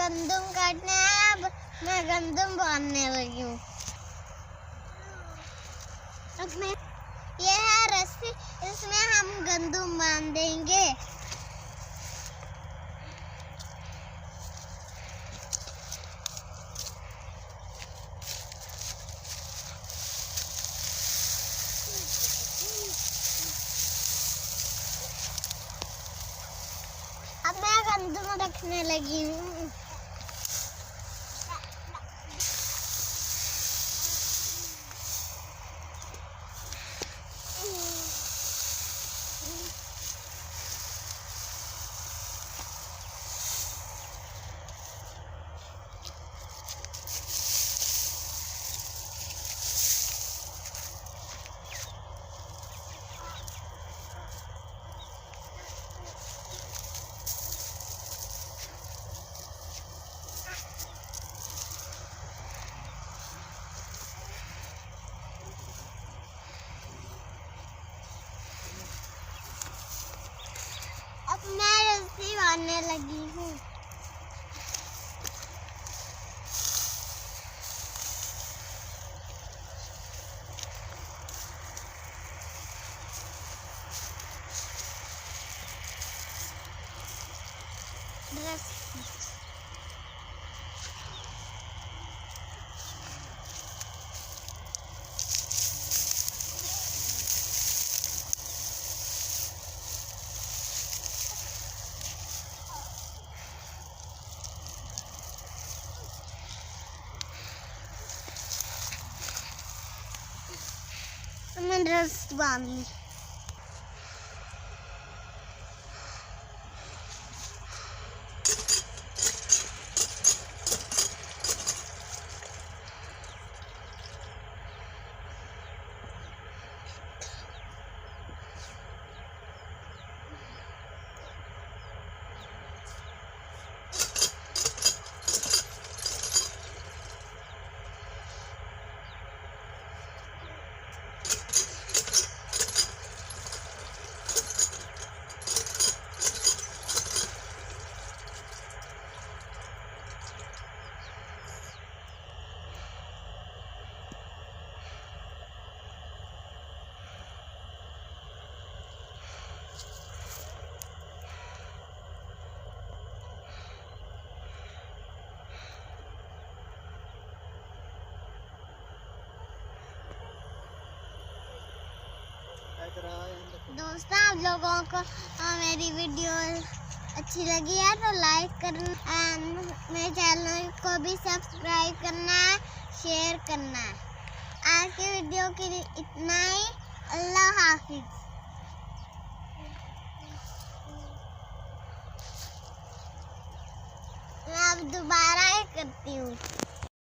गंदम काटने आया, अब मैं गंदम बांधने लगी हूँ। अब मैं ये है रस्सी, इसमें हम गंदम बांध देंगे। अब मैं गंदम रखने लगी हूँ। अब मैं रस्सी बांधने लगी हूँ। मैं रस्सी बांध ली। दोस्तों, आप लोगों को मेरी वीडियो अच्छी लगी है तो लाइक करना, मेरे चैनल को भी सब्सक्राइब करना है, शेयर करना है। आज की वीडियो के लिए इतना ही। अल्लाह हाफिज। मैं अब दोबारा करती हूँ।